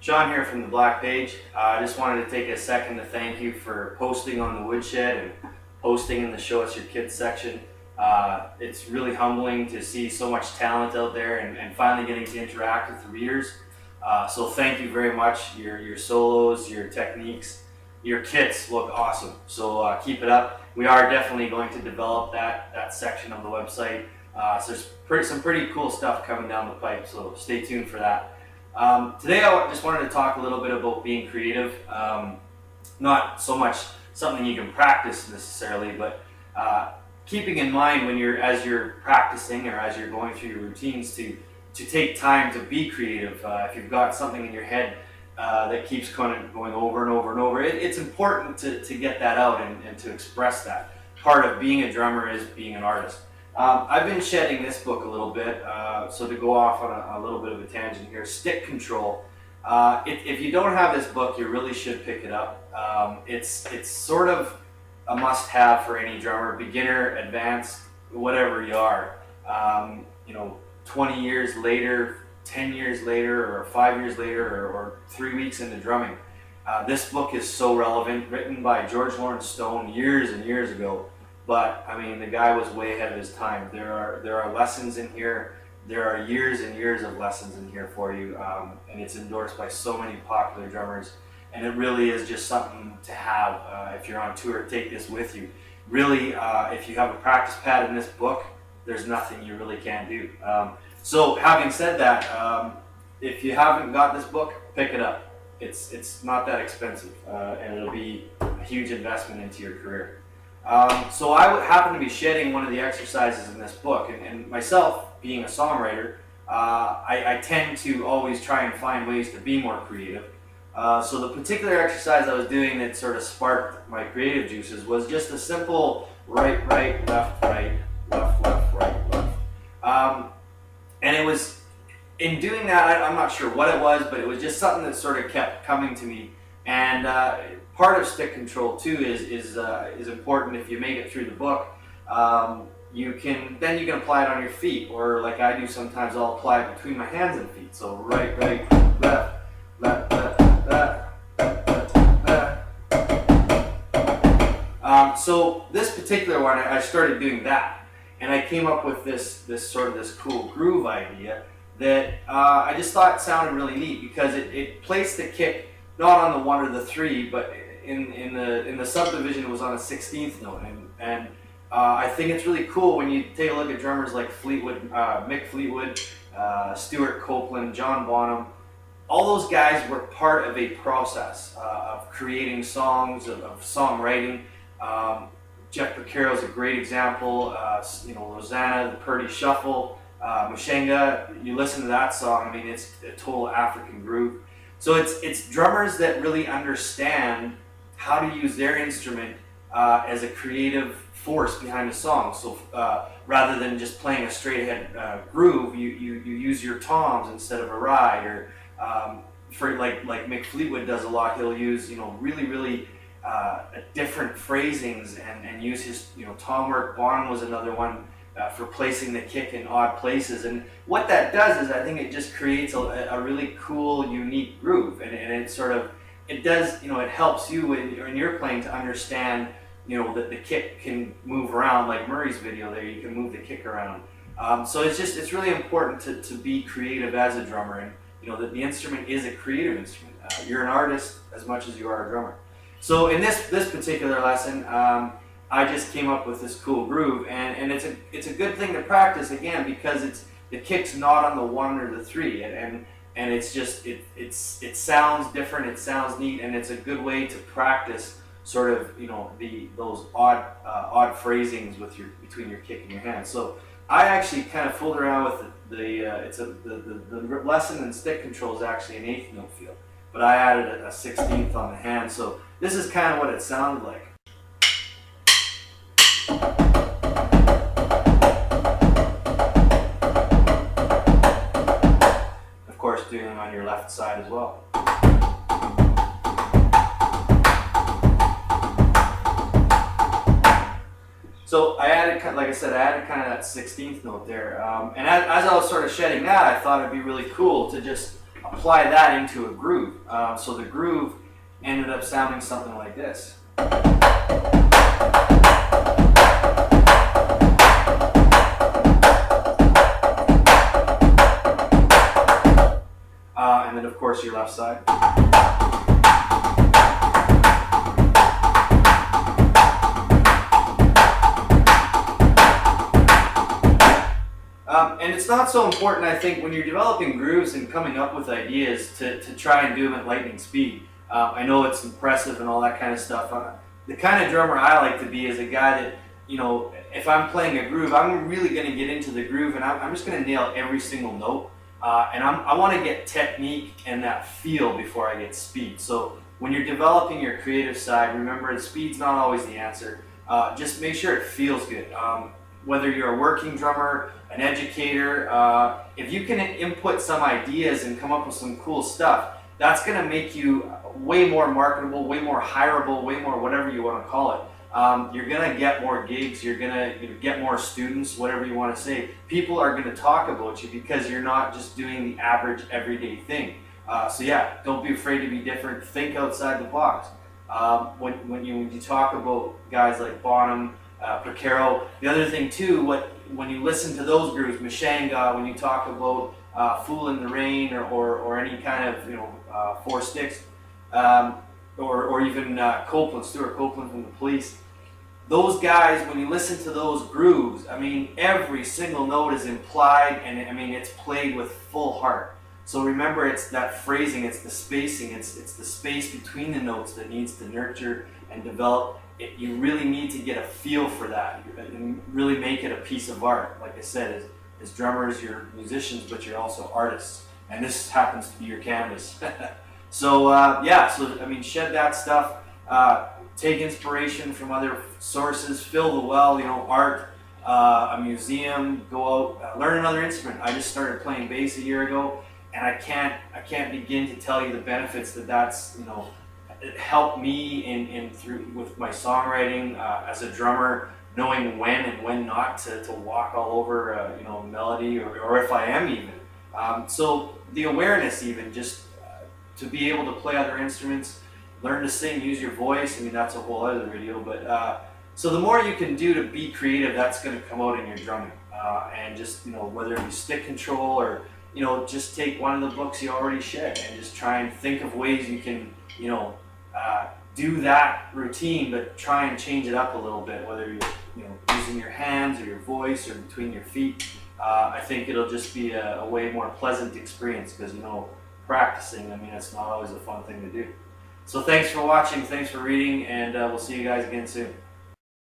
Sean here from the Black Page. I just wanted to take a second to thank you for posting on the Woodshed and posting in the Show Us Your Kids section. It's really humbling to see so much talent out there and finally getting to interact with the readers. So thank you very much. Your solos, your techniques, your kits look awesome. So keep it up. We are definitely going to develop that section of the website. So there's some pretty cool stuff coming down the pipe, so stay tuned for that. Today I just wanted to talk a little bit about being creative. Not so much something you can practice necessarily, but keeping in mind as you're practicing or as you're going through your routines to take time to be creative. If you've got something in your head that keeps kind of going over and over and over, it's important to get that out and to express that. Part of being a drummer is being an artist. I've been shedding this book a little bit, so to go off on a little bit of a tangent here, Stick Control. If you don't have this book, you really should pick it up. It's sort of a must-have for any drummer, beginner, advanced, whatever you are. 20 years later, 10 years later, or 5 years later, or 3 weeks into drumming. This book is so relevant, written by George Lawrence Stone years and years ago. But I mean, the guy was way ahead of his time. There are lessons in here. There are years and years of lessons in here for you, and it's endorsed by so many popular drummers. And it really is just something to have if you're on tour. Take this with you. Really, if you have a practice pad in this book, there's nothing you really can't do. So having said that, if you haven't got this book, pick it up. It's not that expensive, and it'll be a huge investment into your career. So I would happen to be shedding one of the exercises in this book, and myself, being a songwriter, I tend to always try and find ways to be more creative. So the particular exercise I was doing that sort of sparked my creative juices was just a simple right, left, left, left. And it was, in doing that, I'm not sure what it was, but it was just something that sort of kept coming to me. And part of Stick Control too is important. If you make it through the book, you can apply it on your feet, or like I do sometimes, I'll apply it between my hands and feet. So right, left, left, left. So this particular one, I started doing that, and I came up with this cool groove idea that I just thought sounded really neat, because it placed the kick not on the 1 or the 3, but in the subdivision it was on a 16th note, and I think it's really cool when you take a look at drummers like Fleetwood, Mick Fleetwood, Stuart Copeland, John Bonham. All those guys were part of a process of creating songs, of songwriting. Jeff Porcaro is a great example. Rosanna, the Purdy Shuffle, Mushenga. You listen to that song, I mean, it's a total African groove. So it's drummers that really understand how to use their instrument as a creative force behind a song. So rather than just playing a straight ahead groove, you use your toms instead of a ride, or for like Mick Fleetwood does a lot. He'll use really different phrasings and use his tom work. Bonham was another one. For placing the kick in odd places, and what that does is I think it just creates a really cool, unique groove, and it helps you when you're playing to understand that the kick can move around, like Murray's video there. You can move the kick around. So it's really important to be creative as a drummer, and that the instrument is a creative instrument. You're an artist as much as you are a drummer. So in this particular lesson, I just came up with this cool groove, and it's a good thing to practice again, because the kick's not on the 1 or the 3, and it's just it sounds different, it sounds neat, and it's a good way to practice sort of those odd phrasings between your kick and your hand. So I actually kind of fooled around with the lesson in Stick Control is actually an 8th note feel, but I added a 16th on the hand. So this is kind of what it sounded like. Of course, doing them on your left side as well. So I added, like I said, kind of that 16th note there. And as I was sort of shedding that, I thought it'd be really cool to just apply that into a groove. So the groove ended up sounding something like this. And then of course your left side. And it's not so important, I think, when you're developing grooves and coming up with ideas to try and do them at lightning speed. I know it's impressive and all that kind of stuff. The kind of drummer I like to be is a guy that, you know, if I'm playing a groove, I'm really going to get into the groove and I'm just going to nail every single note. And I want to get technique and that feel before I get speed. So when you're developing your creative side, remember the speed's not always the answer. Just make sure it feels good. Whether you're a working drummer, an educator, if you can input some ideas and come up with some cool stuff, that's going to make you way more marketable, way more hireable, way more whatever you want to call it. You're going to get more gigs, you're going to get more students, whatever you want to say. People are going to talk about you because you're not just doing the average everyday thing. So yeah, don't be afraid to be different. Think outside the box. When you talk about guys like Bonham, Porcaro, the other thing too, when you listen to those grooves, Mashanga, when you talk about Fool in the Rain or any kind of Four Sticks, or even Copeland, Stuart Copeland from the Police, those guys, when you listen to those grooves, I mean, every single note is implied, and I mean, it's played with full heart. So remember, it's that phrasing, it's the spacing, it's the space between the notes that needs to nurture and develop. You really need to get a feel for that and really make it a piece of art. Like I said, as drummers, you're musicians, but you're also artists, and this happens to be your canvas. So yeah, so I mean, shed that stuff, take inspiration from other sources, fill the well, art, a museum, go out, learn another instrument. I just started playing bass a year ago, and I can't begin to tell you the benefits that's it helped me in through with my songwriting as a drummer, knowing when and when not to walk all over melody or if I am even. So the awareness, even just to be able to play other instruments, learn to sing, use your voice. I mean, that's a whole other video, but so the more you can do to be creative, that's going to come out in your drumming. And just whether it be stick control or just take one of the books you already shed and just try and think of ways you can do that routine, but try and change it up a little bit, whether you're using your hands or your voice or between your feet. I think it'll just be a way more pleasant experience because practicing, I mean, it's not always a fun thing to do. So thanks for watching, thanks for reading, and we'll see you guys again soon.